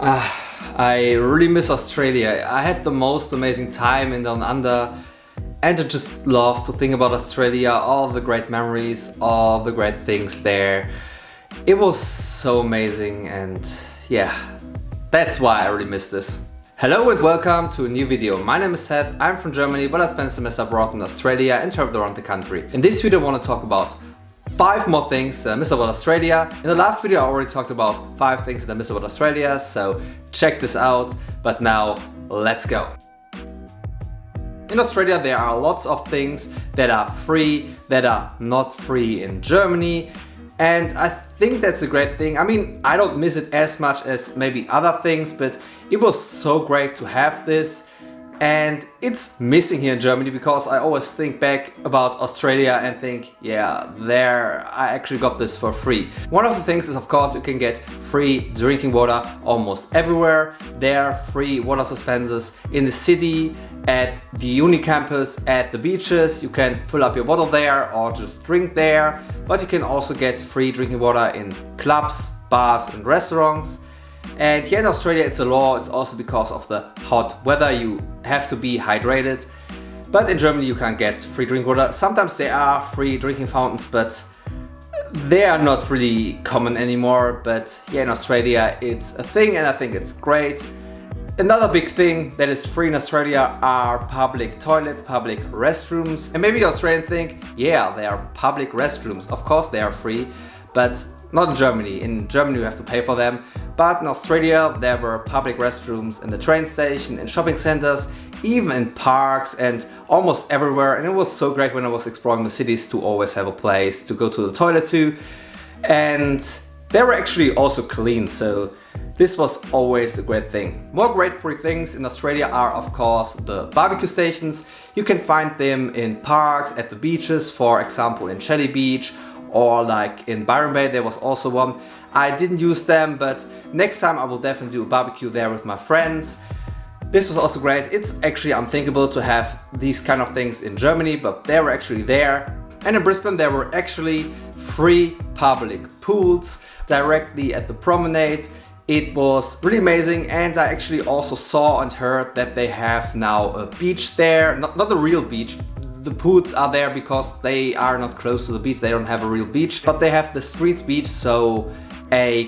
I really miss Australia. I had the most amazing time in Downunder, and I just love to think about Australia, all the great memories, all the great things there. It was so amazing, and yeah, that's why I really miss this. Hello and welcome to a new video. My name is Seth, I'm from Germany, but I spent a semester abroad in Australia and traveled around the country. In this video I want to talk about 5 more things that I miss about Australia. In the last video I already talked about 5 things that I miss about Australia, so check this out. But now, let's go. In Australia there are lots of things that are free, that are not free in Germany. And I think that's a great thing. I mean, I don't miss it as much as maybe other things, but it was so great to have this. And it's missing here in Germany because I always think back about Australia and think, yeah, there I actually got this for free. One of the things is, of course, you can get free drinking water almost everywhere. There are free water dispensers in the city, at the uni campus, at the beaches. You can fill up your bottle there or just drink there. But you can also get free drinking water in clubs, bars and restaurants. And here in Australia it's a law, it's also because of the hot weather, you have to be hydrated. But in Germany you can't get free drinking water. Sometimes there are free drinking fountains, but they are not really common anymore. But here in Australia it's a thing, and I think it's great. Another big thing that is free in Australia are public toilets, public restrooms. And maybe Australians think, yeah, they are public restrooms. Of course they are free, but not in Germany. In Germany you have to pay for them. But in Australia there were public restrooms in the train station, in shopping centers, even in parks and almost everywhere. And it was so great when I was exploring the cities to always have a place to go to the toilet to. And they were actually also clean, so this was always a great thing. More great free things in Australia are, of course, the barbecue stations. You can find them in parks, at the beaches, for example in Shelley Beach, or like in Byron Bay there was also one. I didn't use them, but next time I will definitely do a barbecue there with my friends. This was also great. It's actually unthinkable to have these kind of things in Germany, but they were actually there. And in Brisbane there were actually free public pools directly at the promenade. It was really amazing, and I actually also saw and heard that they have now a beach there. Not a real beach. The pools are there because they are not close to the beach, they don't have a real beach. But they have the streets beach, so a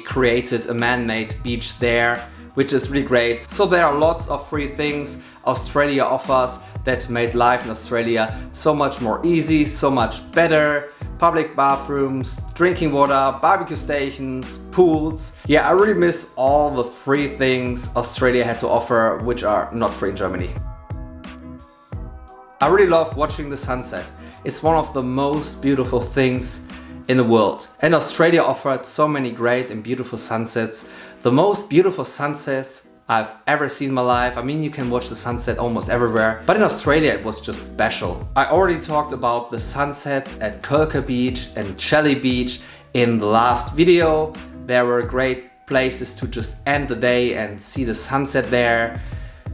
man-made beach there, which is really great. So there are lots of free things Australia offers that made life in Australia so much more easy, so much better. Public bathrooms, drinking water, barbecue stations, pools. Yeah, I really miss all the free things Australia had to offer, which are not free in Germany. I really love watching the sunset. It's one of the most beautiful things in the world. And Australia offered so many great and beautiful sunsets. The most beautiful sunsets I've ever seen in my life. I mean, you can watch the sunset almost everywhere, but in Australia it was just special. I already talked about the sunsets at Kulka Beach and Shelley Beach in the last video. There were great places to just end the day and see the sunset there.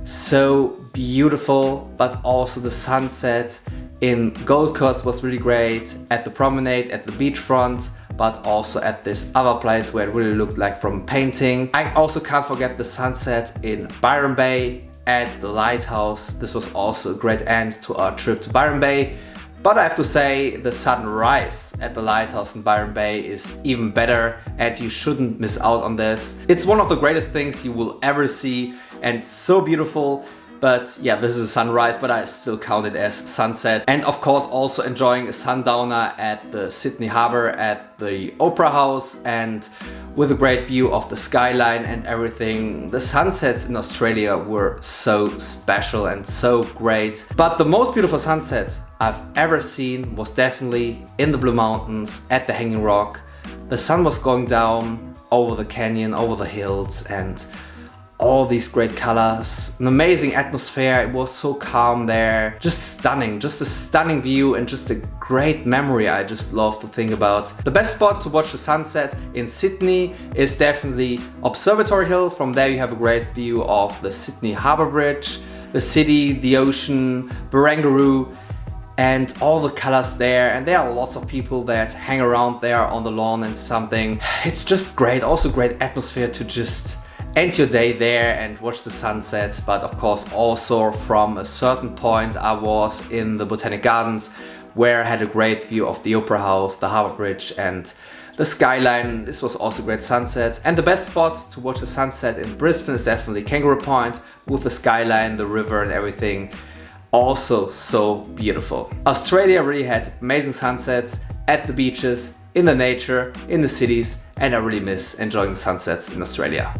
So beautiful, but also the sunset in Gold Coast was really great, at the promenade, at the beachfront, but also at this other place where it really looked like from painting. I also can't forget the sunset in Byron Bay at the lighthouse. This was also a great end to our trip to Byron Bay. But I have to say, the sunrise at the lighthouse in Byron Bay is even better, and you shouldn't miss out on this. It's one of the greatest things you will ever see, and so beautiful. But yeah, this is a sunrise, but I still count it as sunset. And of course also enjoying a sundowner at the Sydney Harbour at the Opera House, and with a great view of the skyline and everything. The sunsets in Australia were so special and so great. But the most beautiful sunset I've ever seen was definitely in the Blue Mountains at the Hanging Rock. The sun was going down over the canyon, over the hills, and all these great colors, an amazing atmosphere. It was so calm there, just stunning, just a stunning view and just a great memory I just love to think about. The best spot to watch the sunset in Sydney is definitely Observatory Hill. From there you have a great view of the Sydney Harbour Bridge, the city, the ocean, Barangaroo, and all the colors there. And there are lots of people that hang around there on the lawn and something. It's just great, also great atmosphere to just end your day there and watch the sunsets. But of course also from a certain point I was in the Botanic Gardens, where I had a great view of the Opera House, the Harbour Bridge and the skyline. This was also a great sunset. And the best spot to watch the sunset in Brisbane is definitely Kangaroo Point, with the skyline, the river and everything. Also so beautiful. Australia really had amazing sunsets at the beaches, in the nature, in the cities, and I really miss enjoying the sunsets in Australia.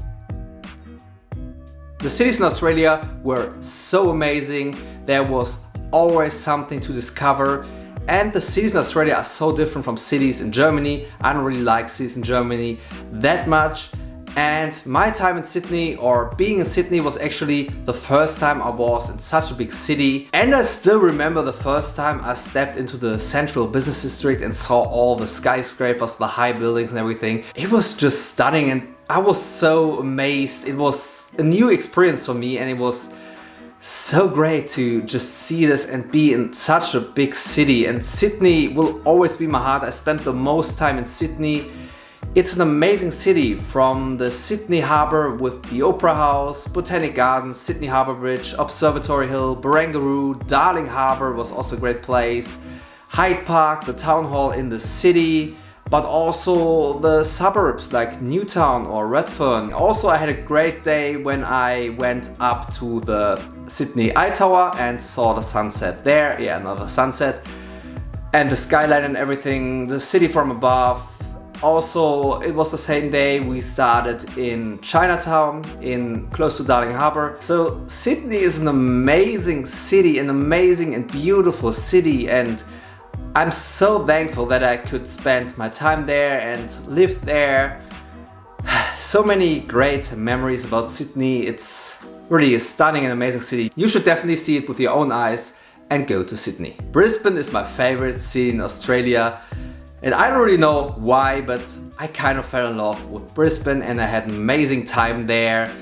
The cities in Australia were so amazing. There was always something to discover. And the cities in Australia are so different from cities in Germany. I don't really like cities in Germany that much. And my time in Sydney, or being in Sydney, was actually the first time I was in such a big city. And I still remember the first time I stepped into the central business district and saw all the skyscrapers, the high buildings and everything. It was just stunning and I was so amazed. It was a new experience for me and it was so great to just see this and be in such a big city. And Sydney will always be my heart. I spent the most time in Sydney. It's an amazing city, from the Sydney Harbour with the Opera House, Botanic Gardens, Sydney Harbour Bridge, Observatory Hill, Barangaroo, Darling Harbour was also a great place, Hyde Park, the town hall in the city, but also the suburbs like Newtown or Redfern. Also, I had a great day when I went up to the Sydney Eye Tower and saw the sunset there. Yeah, another sunset. And the skyline and everything, the city from above. Also, it was the same day we started in Chinatown, in close to Darling Harbour. So Sydney is an amazing city, an amazing and beautiful city, and I'm so thankful that I could spend my time there and live there. So many great memories about Sydney. It's really a stunning and amazing city. You should definitely see it with your own eyes and go to Sydney. Brisbane is my favorite city in Australia. And I don't really know why, but I kind of fell in love with Brisbane and I had an amazing time there.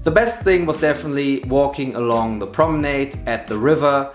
The best thing was definitely walking along the promenade at the river.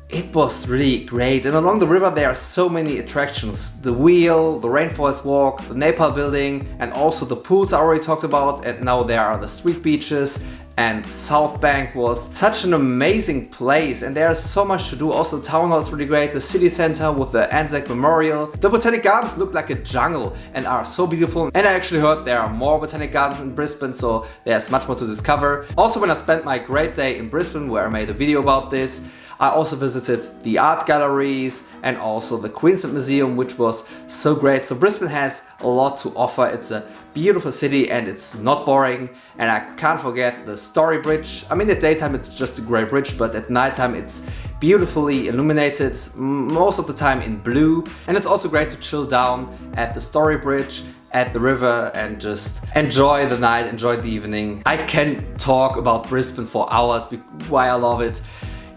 It was really great, and along the river there are so many attractions. The wheel, the rainforest walk, the Nepal building, and also the pools I already talked about, and now there are the street beaches. And South Bank was such an amazing place and there's so much to do. Also, the town hall is really great, the city center with the Anzac Memorial. The Botanic Gardens look like a jungle and are so beautiful. And I actually heard there are more Botanic Gardens in Brisbane, so there's much more to discover. Also, when I spent my great day in Brisbane, where I made a video about this, I also visited the art galleries and also the Queensland Museum, which was so great. So Brisbane has a lot to offer. It's a beautiful city and it's not boring. And I can't forget the Story Bridge. I mean, at daytime it's just a grey bridge, but at nighttime it's beautifully illuminated, most of the time in blue. And it's also great to chill down at the Story Bridge, at the river, and just enjoy the night, enjoy the evening. I can talk about Brisbane for hours, why I love it.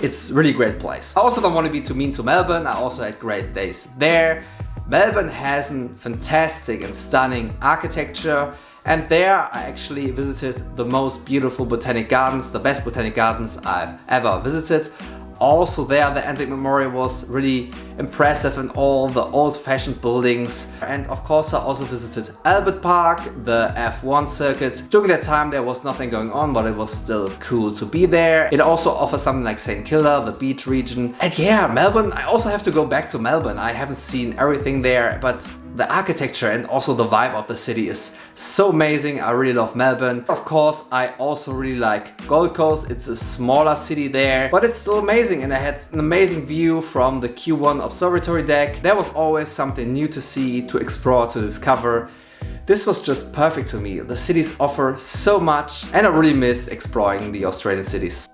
It's a really great place. I also don't want to be too mean to Melbourne. I also had great days there. Melbourne has a fantastic and stunning architecture, and there I actually visited the most beautiful botanic gardens, the best botanic gardens I've ever visited. Also there the Anzac Memorial was really impressive and all the old-fashioned buildings. And of course I also visited Albert Park, the F1 circuit. During that time there was nothing going on, but it was still cool to be there. It also offers something like St. Kilda, the beach region. And yeah, Melbourne, I also have to go back to Melbourne. I haven't seen everything there, but the architecture and also the vibe of the city is so amazing. I really love Melbourne. Of course, I also really like Gold Coast. It's a smaller city there, but it's still amazing. And I had an amazing view from the Q1 observatory deck. There was always something new to see, to explore, to discover. This was just perfect to me. The cities offer so much and I really miss exploring the Australian cities.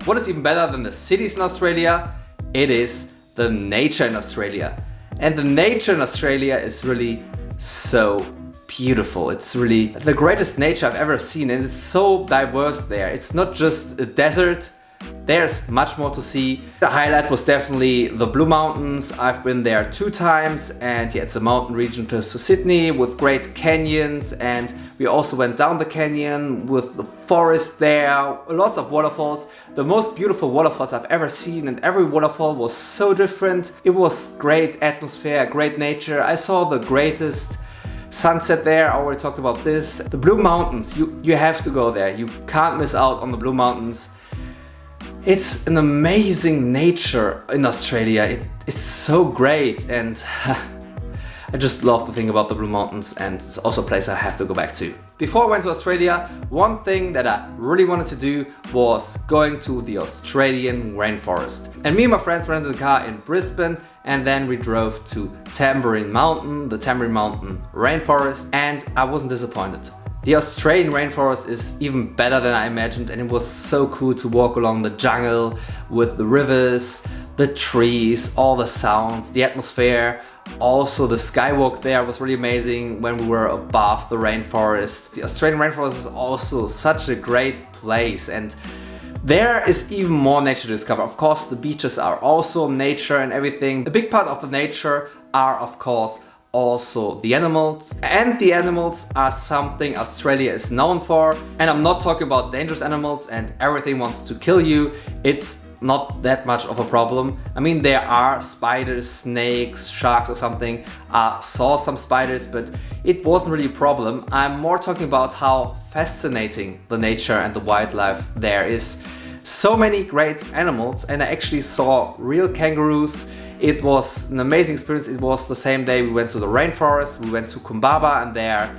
What is even better than the cities in Australia? It is the nature in Australia. And the nature in Australia is really so beautiful. It's really the greatest nature I've ever seen, and it's so diverse there. It's not just a desert. There's much more to see. The highlight was definitely the Blue Mountains. I've been there 2 times, and yeah, it's a mountain region close to Sydney with great canyons, and we also went down the canyon with the forest there, lots of waterfalls. The most beautiful waterfalls I've ever seen, and every waterfall was so different. It was great atmosphere, great nature. I saw the greatest sunset there, I already talked about this. The Blue Mountains, you have to go there. You can't miss out on the Blue Mountains. It's an amazing nature in Australia. It is so great, and I just love the thing about the Blue Mountains, and it's also a place I have to go back to. Before I went to Australia, one thing that I really wanted to do was going to the Australian rainforest. And me and my friends rented a car in Brisbane, and then we drove to Tamborine Mountain, the Tamborine Mountain rainforest, and I wasn't disappointed. The Australian rainforest is even better than I imagined, and it was so cool to walk along the jungle with the rivers, the trees, all the sounds, the atmosphere. Also, the skywalk there was really amazing when we were above the rainforest. The Australian rainforest is also such a great place, and there is even more nature to discover. Of course, the beaches are also nature and everything. A big part of the nature are, of course, also the animals, and the animals are something Australia is known for. And I'm not talking about dangerous animals and everything wants to kill you. It's not that much of a problem. I mean, there are spiders, snakes, sharks or something. I saw some spiders, but it wasn't really a problem. I'm more talking about how fascinating the nature and the wildlife there is. So many great animals, and I actually saw real kangaroos. It was an amazing experience. It was the same day we went to the rainforest, we went to Kumbaba, and there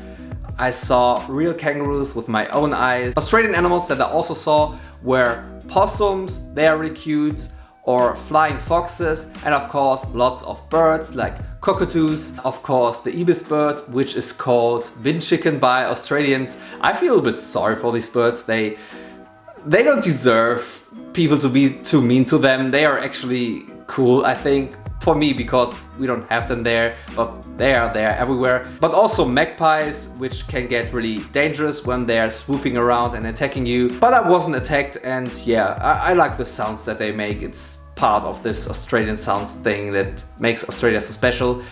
I saw real kangaroos with my own eyes. Australian animals that I also saw were possums, they are really cute, or flying foxes, and of course lots of birds like cockatoos, of course the ibis bird, which is called bin chicken by Australians. I feel a bit sorry for these birds. They don't deserve people to be too mean to them. They are actually cool, I think, for me, because we don't have them there, but they are there everywhere. But also magpies, which can get really dangerous when they are swooping around and attacking you. But I wasn't attacked, and yeah, I like the sounds that they make. It's part of this Australian sounds thing that makes Australia so special.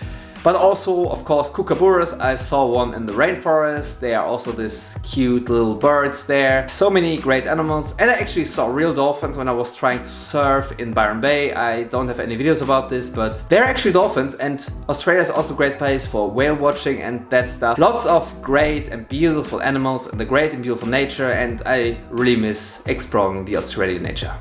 But also, of course, kookaburras. I saw one in the rainforest. They are also these cute little birds there. So many great animals. And I actually saw real dolphins when I was trying to surf in Byron Bay. I don't have any videos about this, but they're actually dolphins. And Australia is also a great place for whale watching and that stuff. Lots of great and beautiful animals and the great and beautiful nature. And I really miss exploring the Australian nature.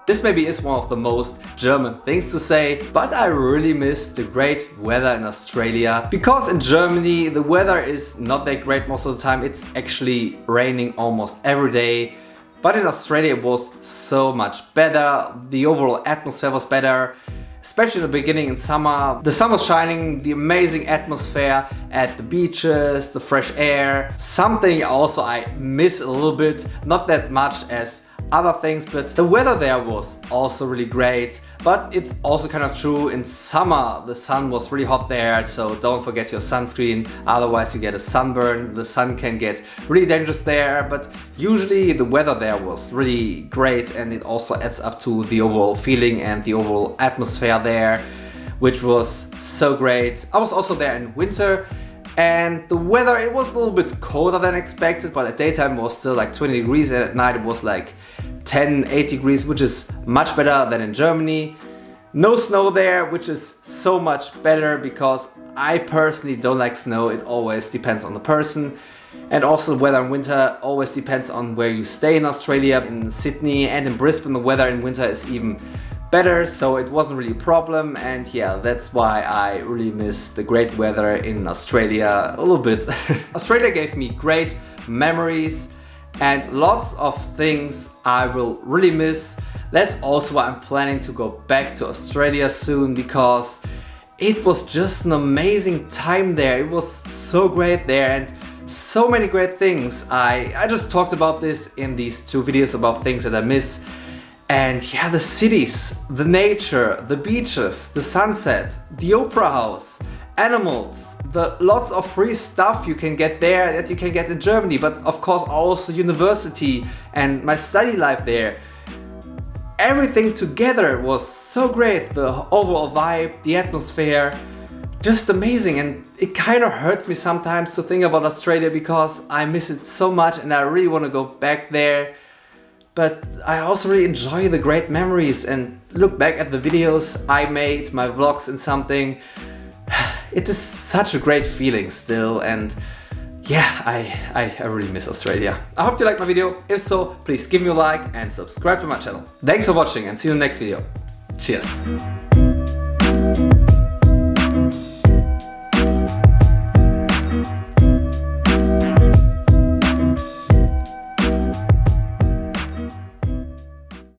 This maybe is one of the most German things to say, but I really miss the great weather in Australia. Because in Germany the weather is not that great most of the time. It's actually raining almost every day. But in Australia it was so much better. The overall atmosphere was better. Especially in the beginning in summer. The sun was shining, the amazing atmosphere at the beaches, the fresh air. Something also I miss a little bit, not that much as other things, but the weather there was also really great. But it's also kind of true, in summer the sun was really hot there, so don't forget your sunscreen, otherwise you get a sunburn. The sun can get really dangerous there, but usually the weather there was really great, and it also adds up to the overall feeling and the overall atmosphere there, which was so great. I was also there in winter, and the weather, it was a little bit colder than expected, but at daytime it was still like 20 degrees, and at night it was like 8 degrees, which is much better than in Germany. No snow there, which is so much better, because I personally don't like snow. It always depends on the person. And also the weather in winter always depends on where you stay in Australia. In Sydney and in Brisbane the weather in winter is even better, so it wasn't really a problem. And yeah, that's why I really miss the great weather in Australia a little bit. Australia gave me great memories and lots of things I will really miss. That's also why I'm planning to go back to Australia soon, because it was just an amazing time there. It was so great there, and so many great things. I just talked about this in these 2 videos about things that I miss. And yeah, the cities, the nature, the beaches, the sunset, the opera house, animals, the lots of free stuff you can get there that you can get in Germany, but of course also university and my study life there. Everything together was so great. The overall vibe, the atmosphere, just amazing. And it kind of hurts me sometimes to think about Australia, because I miss it so much and I really want to go back there. But I also really enjoy the great memories and look back at the videos I made, my vlogs and something. it is such a great feeling still, and yeah, I really miss Australia. I hope you liked my video. If so, please give me a like and subscribe to my channel. Thanks for watching and see you in the next video. Cheers!